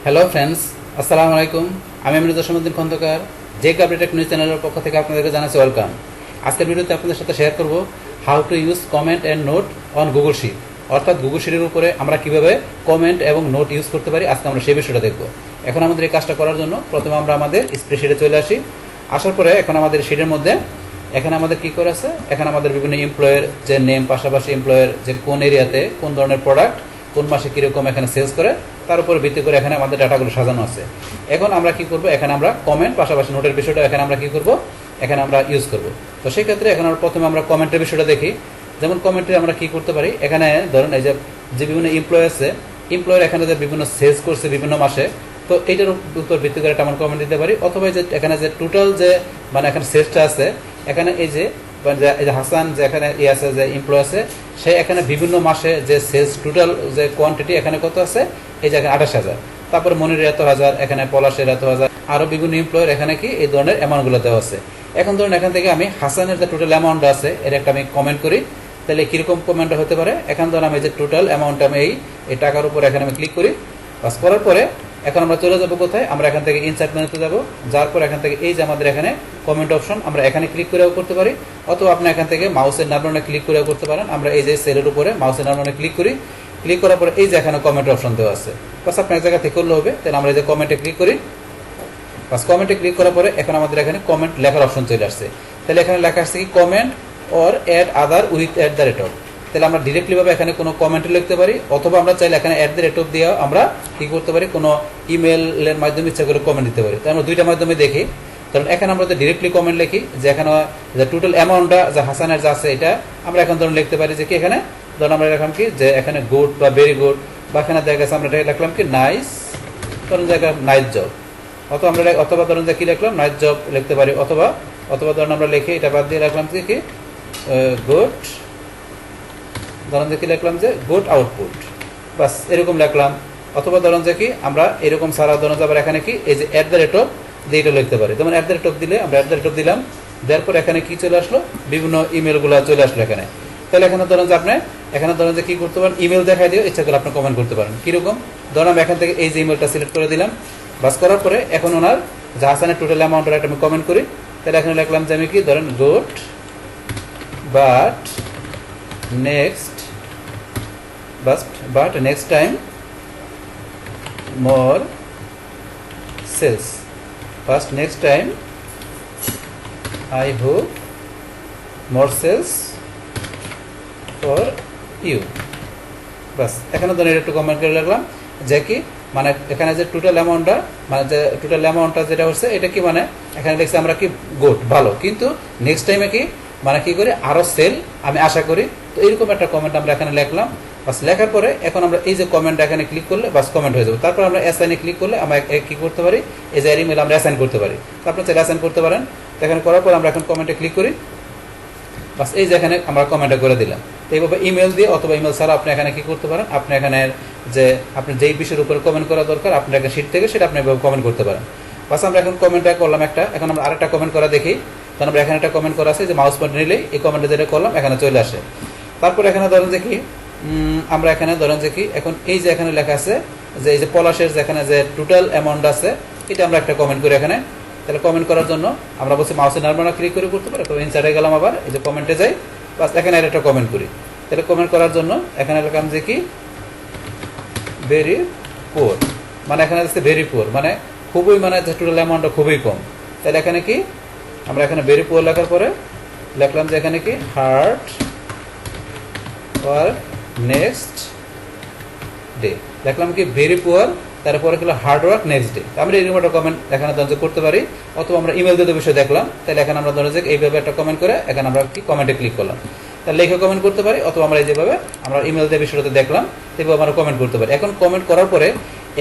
Hello friends, আসসালামু আলাইকুম। আমি আমিনুজ্জামান জসীমউদ্দিন খন্দকার, যে আপডেট নিউজ চ্যানেলের পক্ষ থেকে আপনাদেরকে জানাচ্ছি ওয়েলকাম। আজকের ভিডিওতে আপনাদের সাথে শেয়ার করব how to use comment and note on Google sheet, অর্থাৎ গুগল শিটের উপরে আমরা কিভাবে কমেন্ট এবং নোট ইউজ করতে পারি। আজকে আমরা সেই বিষয়টা দেখব। এখন আমাদের এই কাজটা করার জন্য প্রথমে আমরা আমাদের স্প্রেডশিটে চলে আসি। আসার পরে এখন আমাদের শিটের মধ্যে এখানে আমাদের কী করে আছে, এখানে আমাদের বিভিন্ন এমপ্লয়ের যে নেম, পাশাপাশি এমপ্লয়ের যে কোন এরিয়াতে কোন ধরনের প্রোডাক্ট কোন মাসে কীরকম এখানে সেলস করে তার উপরে ভিত্তি করে এখানে আমাদের ডাটাগুলো সাজানো আছে। এখন আমরা কি করব, এখানে আমরা কমেন্ট পাশাপাশি নোটের বিষয়টা এখানে আমরা কি করব, এখানে আমরা ইউজ করব। তো সেই ক্ষেত্রে এখন আমরা প্রথমে আমরা কমেন্টের বিষয়টা দেখি। যেমন কমেন্টে আমরা কি করতে পারি, এখানে ধরুন এই যে বিভিন্ন এমপ্লয় আছে, এমপ্লয়ের এখানে যে বিভিন্ন সেলস করছে বিভিন্ন মাসে, তো এইটার উপর ভিত্তি করে একটা আমরা কমেন্ট দিতে পারি। অথবা যে এখানে যে টোটাল যে মানে এখানে সেলসটা আছে, এখানে এই যে হাসান যে এখানে আছে যে এমপ্লয় আছে, সে এখানে বিভিন্ন মাসে যে সেলস টোটাল যে কোয়ান্টিটি এখানে কত আছে, এই যে 28,000, তারপর মনির এত হাজার, এখানে পলাশের এত হাজার, আরো বিভিন্ন এমপ্লয়ের এখানে কি এই ধরনের অ্যামাউন্টগুলো দেওয়া আছে। এখন ধরুন এখান থেকে আমি হাসানের যে টোটাল অ্যামাউন্ট আছে এর একটা আমি কমেন্ট করি, তাহলে কিরকম কমেন্টটা হতে পারে। এখন ধরুন আমি যে টোটাল অ্যামাউন্ট আমি এই টাকার উপর এখানে আমি ক্লিক করি। বাস করার পরে এখন আমরা চলে যাবো কোথায়, আমরা এখান থেকে ইনসার্ট মেনুতে যাবো। যার পর এখান থেকে এই যে আমাদের এখানে কমেন্ট অপশন, আমরা এখানে ক্লিক করেও করতে পারি, অথবা আপনি এখান থেকে মাউসের নারবানে ক্লিক করেও করতে পারেন। আমরা এই যে সেলের উপরে মাউসের নারবানে ক্লিক করি। ক্লিক করার পরে এই যে এখানে কমেন্ট অপশন দেওয়া আছে, বাস আপনার জায়গা থেকে করলে হবে। তাহলে আমরা এই যে কমেন্টে ক্লিক করি। বাস কমেন্টে ক্লিক করার পরে এখন আমাদের এখানে কমেন্ট লেখার অপশন চলে আসছে। তাহলে এখানে লেখা আসছে কি comment or add other with @। তাহলে আমরা ডিরেক্টলি ভাবে এখানে কোনো কমেন্টে লিখতে পারি, অথবা আমরা চাইলে এখানে @. দিয়ে আমরা কি করতে পারি, কোনো ইমেলের মাধ্যমে ইচ্ছা করে কমেন্ট দিতে পারি। তো আমরা দুইটা মাধ্যমে দেখি। কারণ এখানে আমরা ডিরেক্টলি কমেন্ট লিখি যে এখানে যে টোটাল অ্যামাউন্টটা যে হাসানের যা আছে এটা আমরা এখন ধরুন লিখতে পারি যে কি এখানে ধরুন আমরা লিখলাম কি যে এখানে গুড বা ভেরি গুড, বা এখানে দেখা গেছে আমরা লিখলাম কি নাইস, ধরুন যে নাইস জব, অথবা ধরুন যে কি লিখলাম নাইস জব লিখতে পারি, অথবা ধরুন আমরা লিখি এটা বাদ দিয়ে রাখলাম কি গুড, ধরুন যে কি লিখলাম যে গুড আউটপুট, বাস এরকম লিখলাম। অথবা ধরুন যে কি আমরা এরকম সারা ধরুন আবার এখানে কি এই যে @. দিয়ে এটা লিখতে পারি। যেমন @. দিলে আমরা @. দিলাম, দেওয়ার পর এখানে কি চলে আসলো, বিভিন্ন ইমেলগুলো চলে আসলো এখানে। তাহলে এখানে ধরুন যে আপনি এখানে ধরুন যে কি করতে পারেন, ইমেল দেখাই দিয়ে ইচ্ছা করে আপনি কমেন্ট করতে পারেন। কিরকম ধরুন আমি এখান থেকে এই যে ইমেলটা সিলেক্ট করে দিলাম। বাস করার পরে এখন ওনার যা হাসানের টোটাল অ্যামাউন্টের একটা আমি কমেন্ট করি। তাহলে এখানে লিখলাম যে আমি কি ধরেন good but next time more sales, first next time I hope more sales for you. বাস এখানে ধরুন একটু কমেন্ট করে রাখলাম যে কি মানে এখানে যে টোটাল অ্যামাউন্টটা মানে যে টোটাল অ্যামাউন্টটা যেটা হচ্ছে এটা কি মানে এখানে দেখছি আমরা কি গুড ভালো, কিন্তু নেক্সট টাইমে কি মানে কি করি আরো সেল আমি আশা করি। তো এরকম একটা কমেন্ট আমরা এখানে লিখলাম। বাস লেখার পরে এখন আমরা এই যে কমেন্ট এখানে ক্লিক করলে বাস কমেন্ট হয়ে যাবে। তারপর আমরা অ্যাসাইনে ক্লিক করলে আমরা কি করতে পারি, এই যে ইমেল আমরা অ্যাসাইন করতে পারি। তো আপনি চাইলে অ্যাসাইন করতে পারেন। তো এখানে করার পর আমরা এখন কমেন্টে ক্লিক করি। বাস এই যে এখানে আমরা কমেন্টটা করে দিলাম। তো এইভাবে ইমেল দিয়ে অথবা ইমেল ছাড়া আপনি এখানে কি করতে পারেন, আপনি এখানে যে আপনি যেই বিষয়ের উপরে কমেন্ট করা দরকার আপনার শিট থেকে সেটা আপনি এভাবে কমেন্ট করতে পারেন। বাস আমরা এখন কমেন্টটা করলাম একটা, এখন আমরা আরেকটা কমেন্ট করা দেখি। তখন আমরা এখানে একটা কমেন্ট করা আছে যে মাউস পয়েন্ট নিলেই এই কমেন্টে যেটা করলাম এখানে চলে আসে। তারপর এখানে ধরেন যে কি আমরা এখানে ধরেন যে কি এখন এই যে এখানে লেখা আছে যে এই যে পলাশের যেখানে যে টোটাল অ্যামাউন্ট আছে এটা আমরা একটা কমেন্ট করি এখানে। তাহলে কমেন্ট করার জন্য আমরা বলছি মাউসের নারবানা ক্লিক করে করতে পারি। তো ইনসার্টে গেলাম, আবার এই যে কমেন্টে যাই, বাস এখানে একটা কমেন্ট করি। তাহলে কমেন্ট করার জন্য এখানে লিখলাম যে কি ভেরি পুয়ার, মানে এখানে যাচ্ছে ভেরি পুয়ার মানে খুবই মানে টোটাল অ্যামাউন্টটা খুবই কম। তাহলে এখানে কি আমরা এখানে ভেরি পুয়ার লেখার পরে লিখলাম যে এখানে কি হার্ড ফর নেক্সট ডে, দেখলাম কি ভেরি পুয়ার, তারপরে হলো হার্ড ওয়ার্ক নেক্সট ডে। আমরা এরকম একটা কমেন্ট এখানে ধরুন করতে পারি, অথবা আমরা ইমেল দিয়ে বিষয় দেখলাম। তাহলে এখানে আমরা ধরুন যে এইভাবে একটা কমেন্ট করে এখানে আমরা কি কমেন্টে ক্লিক করলাম, তাহলে লেখা কমেন্ট করতে পারি, অথবা আমরা এই যেভাবে আমরা ইমেল দিয়ে বিষয়টাতে দেখলাম সেভাবে আমরা কমেন্ট করতে পারি। এখন কমেন্ট করার পরে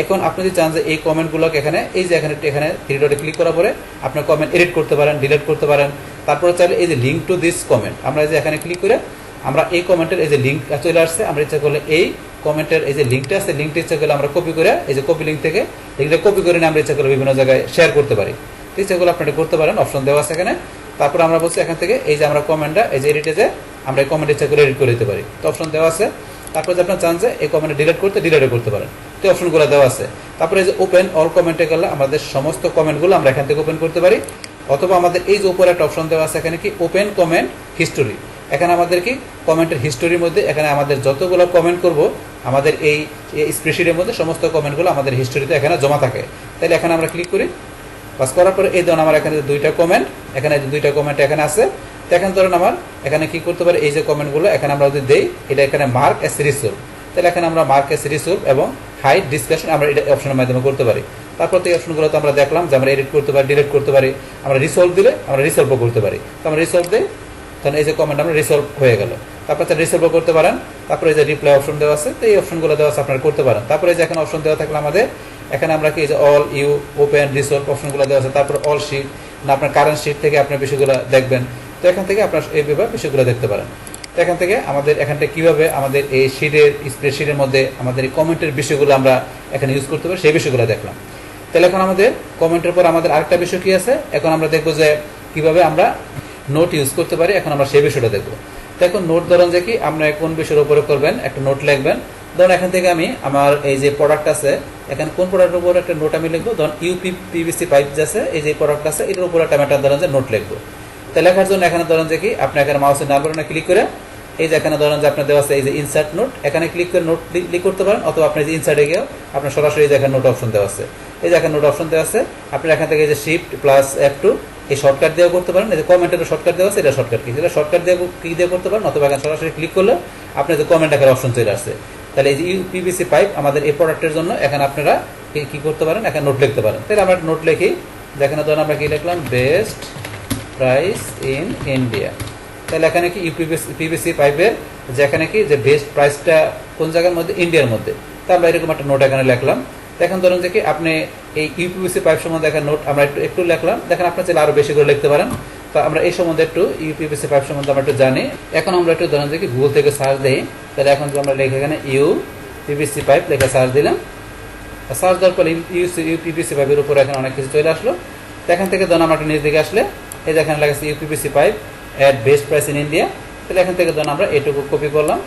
এখন আপনি যদি চান যে এই কমেন্টগুলোকে এখানে এই যে এখানে থ্রি ডটে ক্লিক করার পরে আপনি কমেন্ট এডিট করতে পারেন, ডিলিট করতে পারেন। তারপরে চাইলে এই যে লিঙ্ক টু দিস কমেন্ট আমরা এই যে এখানে ক্লিক করে আমরা এই কমেন্টের এই যে লিঙ্ক চলে আসছে, আমরা ইচ্ছা করলে এই কমেন্টের এই যে লিঙ্কটা আছে লিঙ্কটা ইচ্ছা করলে আমরা কপি করে এই যে কপি লিঙ্ক থেকে লিঙ্কটা কপি করে নিয়ে আমরা ইচ্ছা করলে বিভিন্ন জায়গায় শেয়ার করতে পারি। ইচ্ছা করলে আপনারা করতে পারেন, অপশন দেওয়া আছে এখানে। তারপর আমরা বলছি এখান থেকে এই যে আমরা কমেন্টটা এই যে এডিটে যে আমরা এই কমেন্ট ইচ্ছা করে এডিট করে দিতে পারি, তো অপশন দেওয়া আছে। তারপরে যে আপনার চান যে এই কমেন্ট ডিলিট করতে ডিলিটও করতে পারেন, তো অপশনগুলো দেওয়া আছে। তারপরে এই যে ওপেন অল কমেন্টে গেলে আমাদের সমস্ত কমেন্টগুলো আমরা এখান থেকে ওপেন করতে পারি, অথবা আমাদের এই যে উপরে একটা অপশন দেওয়া আছে এখানে কি ওপেন কমেন্ট হিস্টোরি, এখানে আমাদের কি কমেন্টের হিস্টোরির মধ্যে এখানে আমাদের যতগুলো কমেন্ট করব আমাদের এই স্প্রেডশিটের মধ্যে সমস্ত কমেন্টগুলো আমাদের হিস্টোরিতে এখানে জমা থাকে। তাহলে এখানে আমরা ক্লিক করি, বাস করার পরে এই ধরুন আমার এখানে দুইটা কমেন্ট, এখানে দুইটা কমেন্ট এখানে আছে। তো এখন ধরুন আমার এখানে কি করতে পারি, এই যে কমেন্টগুলো এখানে আমরা যদি দেই, এটা এখানে মার্ক এস রিসোর্স, তাহলে এখানে আমরা মার্ক এস রিসোর্স এবং হাইড ডিসকাশন আমরা এটা অপশনের মাধ্যমে করতে পারি। তারপর তো এই অপশনগুলো তো আমরা দেখলাম যে আমরা এডিট করতে পারি, ডিলিট করতে পারি, আমরা রিসলভ দিলে আমরা রিসলভও করতে পারি। তো আমরা রিসলভ দিই, তাহলে এই যে কমেন্ট আমরা রিসলভ হয়ে গেল। তারপর রিসলভও করতে পারেন। তারপরে এই যে রিপ্লাই অপশন দেওয়া আছে, তো এই অপশনগুলো দেওয়া আছে আপনারা করতে পারেন। তারপরে এই যে এখানে অপশন দেওয়া থাকলে আমাদের এখানে আমরা কি এই যে অল ইউ ওপেন রিসলভ অপশনগুলো দেওয়া আছে, তারপর অল শিট না আপনার কারেন্ট শিট থেকে আপনার বিষয়গুলো দেখবেন। তো এখান থেকে আপনার এইভাবে বিষয়গুলো দেখতে পারেন। তো এখান থেকে আমাদের এখানটা কিভাবে আমাদের এই শিটের স্প্রেডশিটের মধ্যে আমাদের এই কমেন্টের বিষয়গুলো আমরা এখানে ইউজ করতে পারি সেই বিষয়গুলো দেখলাম। তাহলে এখন আমাদের কমেন্টের পর আমাদের আরেকটা বিষয় কি আছে, এখন আমরা দেখবো যে কিভাবে আমরা নোট ইউজ করতে পারি, এখন আমরা সেই বিষয়টা দেখবো। তো এখন নোট ধরেন যে কি আপনার কোন বিষয়ের উপরে করবেন, একটা নোট লিখবেন। ধরুন এখান থেকে আমি আমার এই যে প্রোডাক্ট আছে, এখানে কোন প্রোডাক্টের উপর একটা নোট আমি লিখবো, ধরুন পিভিসি পাইপ যে আছে এই যে প্রোডাক্ট আছে এটার উপর একটা ম্যাটার ধরেন যে নোট লিখবো। তো লেখার জন্য এখানে ধরেন যে কি আপনি এখানে মাউসের ডান বাটনে ক্লিক করে এই যে এখানে ধরেন যে আপনার দেওয়া আছে এই যে ইনসার্ট নোট, এখানে ক্লিক করে নোট ক্লিক করতে পারেন, অথবা আপনি যে ইনসার্টে গিয়েও আপনার সরাসরি এই যে এখানে নোট অপশন দেওয়া আছে, এই যে এখানে নোট অপশন দেওয়া আছে, আপনি এখান থেকে এই যে শিফট প্লাস F2 এই শর্টকাট দিয়েও করতে পারেন। এই যে কমেন্টের শর্টকাট দেওয়া আছে, এটা শর্টকাট কি, এটা শর্টকাট দিয়ে কি দিয়ে করতে পারেন, অথবা এখানে সরাসরি ক্লিক করলে আপনার যে কমেন্ট আকার অপশন চলে আসছে। তাহলে এই যে ইউপিভিসি পাইপ আমাদের এই প্রোডাক্টের জন্য এখানে আপনারা কি করতে পারেন, এখানে নোট লিখতে পারেন। তাহলে আমরা নোট লিখি, যেখানে ধরেন আমরা কি লিখলাম বেস্ট প্রাইস ইন ইন্ডিয়া। তাহলে এখানে কি পিভিসি পাইপের যেখানে কি যে বেস্ট প্রাইসটা কোন জায়গার মধ্যে, ইন্ডিয়ার মধ্যে। তা আমরা এরকম একটা নোট এখানে লিখলাম। এখন ধরুন যে কি আপনি এই ইউপিভিসি পাইপ সম্বন্ধে একটা নোট আমরা একটু লিখলাম, দেখেন আপনার চাইলে আরো বেশি করে লিখতে পারেন। তো আমরা এই সম্বন্ধে একটু ইউপিভিসি পাইপ সম্বন্ধে আমরা একটু জানি। এখন আমরা একটু ধরেন যে কি গুগল থেকে সার্চ দিই, তাহলে এখন আমরা লিখে এখানে ইউপিভিসি পাইপ লেখা সার্চ দিলাম। সার্চ দেওয়ার পরে ইউপিভিসি পাইপের উপর এখানে অনেক কিছু চলে আসলো। তো এখান থেকে ধরুন আমরা একটু নিচ দিকে আসলে এই যে এখানে লেখা আছে uPVC pipe at best price in India. তাহলে এখান থেকে ধরুন আমরা এটুকু কপি করলাম,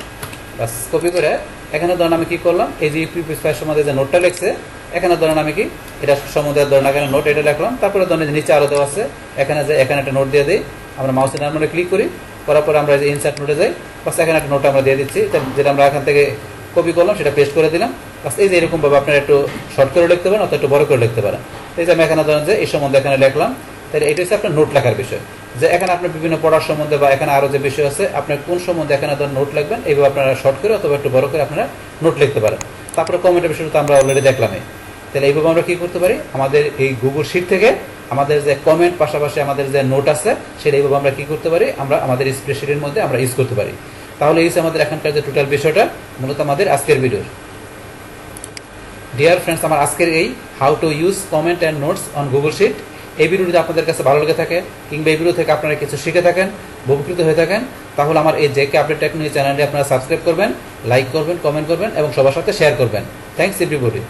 বাস কপি করে এখানে ধরুন আমি কি করলাম, এই যে ইউপিভিসি পাইপ সম্বন্ধে যে নোটটা লিখছে এখানে ধরুন আমি কি এটা সম্বন্ধে ধরুন এখানে নোট এটা লিখলাম। তারপরে ধরুন নিচে আরো দেওয়া আছে, এখানে যে এখানে একটা নোট দিয়ে দিই, আমরা মাউসের ডান বাটনে ক্লিক করি, করার পরে আমরা এই যে ইনসার্ট নোটে যাই, বাস এখানে একটা নোট আমরা দিয়ে দিচ্ছি, যেটা আমরা এখান থেকে কপি করলাম সেটা পেস্ট করে দিলাম। বাস এই যে এরকম ভাবে আপনারা একটু শর্ট করে লিখতে পারেন, অথবা একটু বড় করে লিখতে পারেন। এই যে আমি এখানে ধরেন যে এই সম্বন্ধে এখানে লিখলাম, তাহলে এটা হচ্ছে আপনার নোট লেখার বিষয়, যে এখানে আপনার বিভিন্ন পড়ার সম্বন্ধে বা এখানে আরো যে বিষয় আছে আপনার কোন সম্বন্ধে এখানে ধরেন নোট লিখবেন, এইভাবে আপনারা শর্ট করে অথবা একটু বড় করে আপনারা নোট লিখতে পারেন। তারপরে কমেন্টের বিষয়টা তো আমরা অলরেডি দেখলামই। তাহলে এইভাবে আমরা কি করতে পারি, আমাদের এই গুগল শিট থেকে আমাদের যে কমেন্ট পাশাপাশি আমাদের যে নোট আছে সেটা এইভাবে আমরা কি করতে পারি, আমরা আমাদের স্প্রেডশিটের মধ্যে আমরা ইউজ করতে পারি। তাহলে এই আমাদের এখানকার যে টোটাল বিষয়টা মূলত আমাদের আজকের ভিডিওর। ডিয়ার ফ্রেন্ডস, আমার আজকের এই how to use comment and notes on Google sheet এই ভিডিওটি আপনাদের কাছে ভালো লেগে থাকে, কিংবা এই ভিডিও থেকে আপনারা কিছু শিখে থাকেন, উপকৃত হয়ে থাকেন, তাহলে আমার এই জেকে আপডেট টেকনোলজি চ্যানেলটি আপনারা সাবস্ক্রাইব করবেন, লাইক করবেন, কমেন্ট করবেন এবং সবার সাথে শেয়ার করবেন। Thanks everybody.